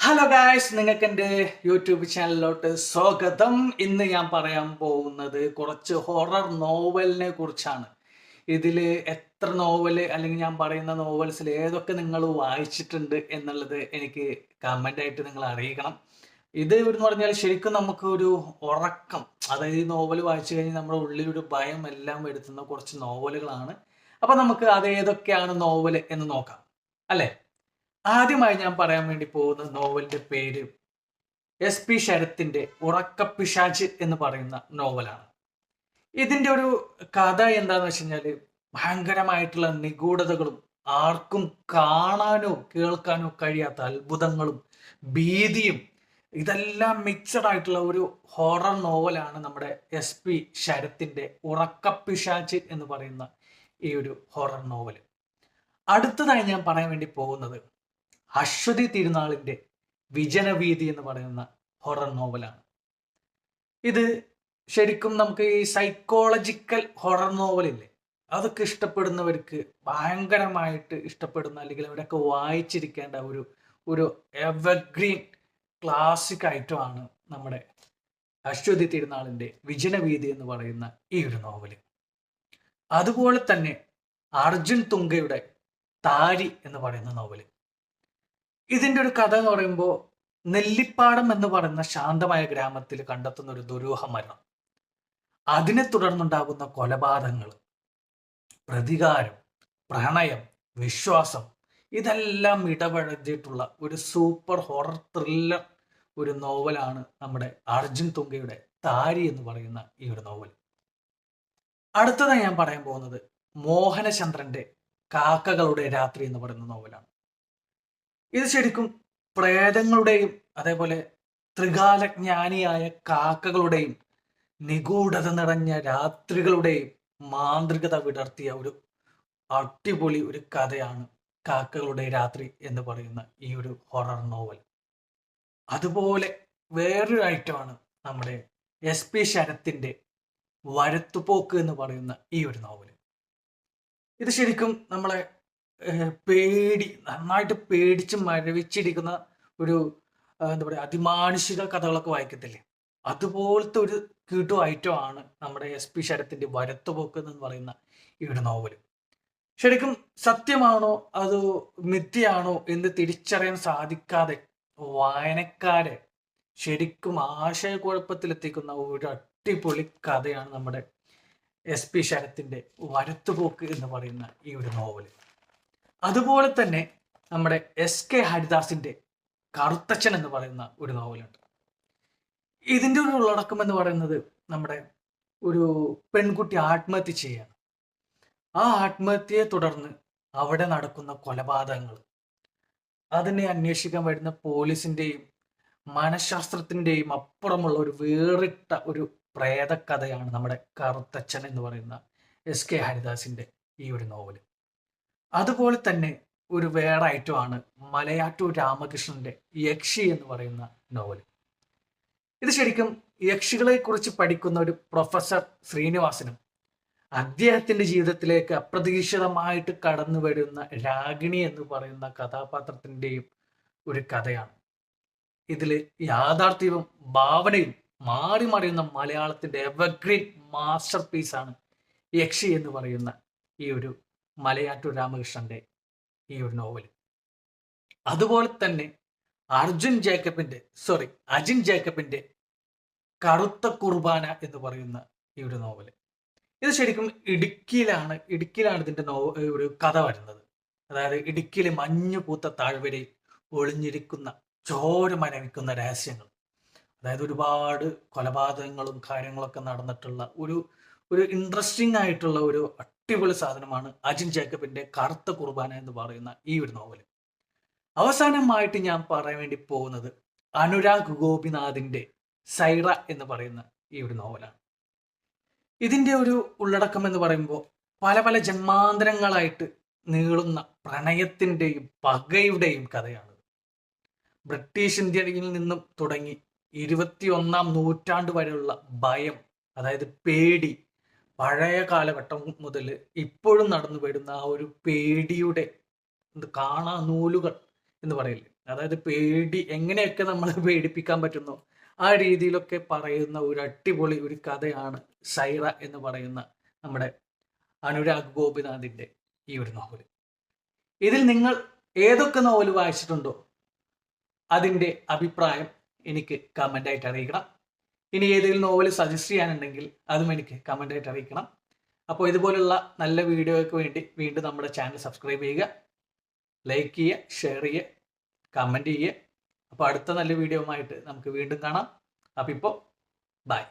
Hello guys, നിങ്ങൾക്ക് എൻ്റെ YouTube ചാനലിലോട്ട് സ്വാഗതം. ഇന്ന് ഞാൻ പറയാൻ പോകുന്നത് കുറച്ച് ഹൊറർ നോവലിനെ കുറിച്ചാണ്. ഇതിൽ എത്ര നോവല് അല്ലെങ്കിൽ ഞാൻ പറയുന്ന നോവൽസിൽ ഏതൊക്കെ നിങ്ങൾ വായിച്ചിട്ടുണ്ട് എന്നുള്ളത് എനിക്ക് കമൻ്റ് ആയിട്ട് നിങ്ങൾ അറിയിക്കണം. ഇത് എന്ന് പറഞ്ഞാൽ ശരിക്കും നമുക്ക് ഒരു ഉറക്കം, അതായത് ഈ നോവൽ വായിച്ചു കഴിഞ്ഞാൽ നമ്മുടെ ഉള്ളിലൊരു ഭയം എല്ലാം വരുത്തുന്ന കുറച്ച് നോവലുകളാണ്. അപ്പം നമുക്ക് അത് ഏതൊക്കെയാണ് നോവൽ എന്ന് നോക്കാം, അല്ലേ? ആദ്യമായി ഞാൻ പറയാൻ വേണ്ടി പോകുന്ന നോവലിന്റെ പേര് SP ശരത്തിന്റെ ഉറക്കപ്പിശാച് എന്ന് പറയുന്ന നോവലാണ്. ഇതിന്റെ ഒരു കഥ എന്താന്ന് വെച്ച് കഴിഞ്ഞാല് ഭയങ്കരമായിട്ടുള്ള നിഗൂഢതകളും ആർക്കും കാണാനോ കേൾക്കാനോ കഴിയാത്ത അത്ഭുതങ്ങളും ഭീതിയും ഇതെല്ലാം മിക്സഡ് ആയിട്ടുള്ള ഒരു ഹൊറർ നോവലാണ് നമ്മുടെ SP ശരത്തിന്റെ ഉറക്കപ്പിശാച് എന്ന് പറയുന്ന ഈ ഒരു ഹൊറർ നോവൽ. അടുത്തതായി ഞാൻ പറയാൻ വേണ്ടി പോകുന്നത് അശ്വതി തിരുനാളിന്റെ വിജനവീതി എന്ന് പറയുന്ന ഹൊറർ നോവലാണ്. ഇത് ശരിക്കും നമുക്ക് ഈ സൈക്കോളജിക്കൽ ഹൊറർ നോവലില്ലേ, അതൊക്കെ ഇഷ്ടപ്പെടുന്നവർക്ക് ഭയങ്കരമായിട്ട് ഇഷ്ടപ്പെടുന്ന, അല്ലെങ്കിൽ അവരൊക്കെ വായിച്ചിരിക്കേണ്ട ഒരു ഒരു എവർഗ്രീൻ ക്ലാസിക് ഐറ്റമാണ് നമ്മുടെ അശ്വതി തിരുനാളിന്റെ വിജനവീതി എന്ന് പറയുന്ന ഈ ഒരു നോവല്. അതുപോലെ തന്നെ അർജുൻ തുങ്കയുടെ താരി എന്ന് പറയുന്ന നോവല്. ഇതിന്റെ ഒരു കഥ എന്ന് പറയുമ്പോൾ നെല്ലിപ്പാടം എന്ന് പറയുന്ന ശാന്തമായ ഗ്രാമത്തിൽ കണ്ടെത്തുന്ന ഒരു ദുരൂഹ മരണം, അതിനെ തുടർന്നുണ്ടാകുന്ന കൊലപാതകങ്ങൾ, പ്രതികാരം, പ്രണയം, വിശ്വാസം, ഇതെല്ലാം ഇടപഴകിയിട്ടുള്ള ഒരു സൂപ്പർ ഹൊറർ ത്രില്ലർ ഒരു നോവലാണ് നമ്മുടെ അർജുൻ തുങ്കയുടെ താരി എന്ന് പറയുന്ന ഈ ഒരു നോവൽ. അടുത്തതായി ഞാൻ പറയാൻ പോകുന്നത് മോഹനചന്ദ്രന്റെ കാക്കകളുടെ രാത്രി എന്ന് പറയുന്ന നോവലാണ്. ഇത് ശരിക്കും പ്രേതങ്ങളുടെയും അതേപോലെ ത്രികാലജ്ഞാനിയായ കാക്കകളുടെയും നിഗൂഢത നിറഞ്ഞ രാത്രികളുടെയും മാന്ത്രികത വിടർത്തിയ ഒരു അടിപൊളി ഒരു കഥയാണ് കാക്കകളുടെ രാത്രി എന്ന് പറയുന്ന ഈ ഒരു ഹൊറർ നോവൽ. അതുപോലെ വേറൊരു ഐറ്റമാണ് നമ്മുടെ SP ശരത്തിന്റെ വരത്തുപോക്ക് എന്ന് പറയുന്ന ഈ ഒരു നോവൽ. ഇത് ശരിക്കും നമ്മളെ നന്നായിട്ട് പേടിച്ച് മരവിച്ചിരിക്കുന്ന ഒരു എന്താ പറയുക, അതിമാനുഷിക കഥകളൊക്കെ വായിക്കത്തില്ലേ, അതുപോലത്തെ ഒരു കിടു ഐറ്റം ആണ് നമ്മുടെ SP ശരത്തിന്റെ വരത്തുപോക്ക് എന്ന് പറയുന്ന ഈ ഒരു നോവൽ. ശരിക്കും സത്യമാണോ അതോ മിഥ്യയാണോ എന്ന് തിരിച്ചറിയാൻ സാധിക്കാതെ വായനക്കാരെ ശരിക്കും ആശയക്കുഴപ്പത്തിലെത്തിക്കുന്ന ഒരു അടിപൊളി കഥയാണ് നമ്മുടെ SP ശരത്തിന്റെ വരത്തുപോക്ക് എന്ന് പറയുന്ന ഈ ഒരു നോവല്. അതുപോലെ തന്നെ നമ്മുടെ SK ഹരിദാസിന്റെ കറുത്തച്ഛൻ എന്ന് പറയുന്ന ഒരു നോവലുണ്ട്. ഇതിന്റെ ഒരു ഉള്ളടക്കം എന്ന് പറയുന്നത് നമ്മുടെ ഒരു പെൺകുട്ടി ആത്മഹത്യ ചെയ്യാണ്. ആ ആത്മഹത്യയെ തുടർന്ന് അവിടെ നടക്കുന്ന കൊലപാതകങ്ങൾ, അതിനെ അന്വേഷിക്കാൻ വരുന്ന പോലീസിന്റെയും മനഃശാസ്ത്രത്തിന്റെയും അപ്പുറമുള്ള ഒരു വേറിട്ട ഒരു പ്രേതകഥയാണ് നമ്മുടെ കറുത്തച്ഛൻ എന്ന് പറയുന്ന SK ഹരിദാസിന്റെ ഈ ഒരു നോവല്. അതുപോലെ തന്നെ ഒരു വേറെ ഐറ്റമാണ് മലയാറ്റൂർ രാമകൃഷ്ണന്റെ യക്ഷി എന്ന് പറയുന്ന നോവൽ. ഇത് ശരിക്കും യക്ഷികളെ കുറിച്ച് പഠിക്കുന്ന ഒരു പ്രൊഫസർ ശ്രീനിവാസനും അദ്ദേഹത്തിന്റെ ജീവിതത്തിലേക്ക് അപ്രതീക്ഷിതമായിട്ട് കടന്നു വരുന്ന രാഗിണി എന്ന് പറയുന്ന കഥാപാത്രത്തിന്റെയും ഒരു കഥയാണ്. ഇതിൽ യാഥാർത്ഥ്യവും ഭാവനയും മാറി മറിയുന്ന മലയാളത്തിന്റെ എവർഗ്രീൻ മാസ്റ്റർ പീസാണ് യക്ഷി എന്ന് പറയുന്ന ഈ ഒരു മലയാറ്റൂർ രാമകൃഷ്ണന്റെ ഈ ഒരു നോവൽ. അതുപോലെ തന്നെ അജിൻ ജേക്കബിന്റെ കറുത്ത കുർബാന എന്ന് പറയുന്ന ഈ ഒരു നോവൽ. ഇത് ശരിക്കും ഇടുക്കിയിലാണ് ഇതിന്റെ ഒരു കഥ വരുന്നത്. അതായത് ഇടുക്കിയിലെ മഞ്ഞു പൂത്ത താഴ്വരയിൽ ഒളിഞ്ഞിരിക്കുന്ന ചോരമരവിക്കുന്ന രഹസ്യങ്ങൾ, അതായത് ഒരുപാട് കൊലപാതകങ്ങളും കാര്യങ്ങളൊക്കെ നടന്നിട്ടുള്ള ഒരു ഒരു ഇൻട്രസ്റ്റിംഗ് ആയിട്ടുള്ള ഒരു അടിപൊളി സാധനമാണ് അജിൻ ജേക്കബിന്റെ കറുത്ത കുർബാന എന്ന് പറയുന്ന ഈ ഒരു നോവൽ. അവസാനമായിട്ട് ഞാൻ പറയാൻ വേണ്ടി പോകുന്നത് അനുരാഗ് ഗോപിനാഥിന്റെ സൈറ എന്ന് പറയുന്ന ഈ ഒരു നോവലാണ്. ഇതിന്റെ ഒരു ഉള്ളടക്കം എന്ന് പറയുമ്പോൾ പല പല ജന്മാന്തരങ്ങളായിട്ട് നീളുന്ന പ്രണയത്തിന്റെയും പകയുടെയും കഥയാണ്. ബ്രിട്ടീഷ് ഇന്ത്യയിൽ നിന്നും തുടങ്ങി 21ാം നൂറ്റാണ്ട് വരെയുള്ള ഭയം, അതായത് പേടി, പഴയ കാലഘട്ടം മുതൽ ഇപ്പോഴും നടന്നു വരുന്ന ആ ഒരു പേടിയുടെ കാണാ നൂലുകൾ എന്ന് പറയില്ലേ, അതായത് പേടി എങ്ങനെയൊക്കെ നമ്മളെ പേടിപ്പിക്കാൻ പറ്റുന്നു ആ രീതിയിലൊക്കെ പറയുന്ന ഒരു അടിപൊളി ഒരു കഥയാണ് സൈറ എന്ന് പറയുന്ന നമ്മുടെ അനുരാഗ് ഗോപിനാഥിന്റെ ഈ ഒരു നോവൽ. ഇതിൽ നിങ്ങൾ ഏതൊക്കെ നോവൽ വായിച്ചിട്ടുണ്ടോ അതിന്റെ അഭിപ്രായം എനിക്ക് കമന്റ് ആയിട്ട് അറിയിക്കണം. ഇനി ഏതെങ്കിലും നോവൽ സജസ്റ്റ് ചെയ്യാനുണ്ടെങ്കിൽ അതും എനിക്ക് കമന്റ് ആയിട്ട് അറിയിക്കണം. അപ്പോൾ ഇതുപോലുള്ള നല്ല വീഡിയോയ്ക്ക് വേണ്ടി വീണ്ടും നമ്മുടെ ചാനൽ സബ്സ്ക്രൈബ് ചെയ്യുക, ലൈക്ക് ചെയ്യുക, ഷെയർ ചെയ്യുക, കമന്റ് ചെയ്യുക. അപ്പോൾ അടുത്ത നല്ല വീഡിയോ ആയിട്ട് നമുക്ക് വീണ്ടും കാണാം. അപ്പോൾ ഇപ്പോൾ ബൈ.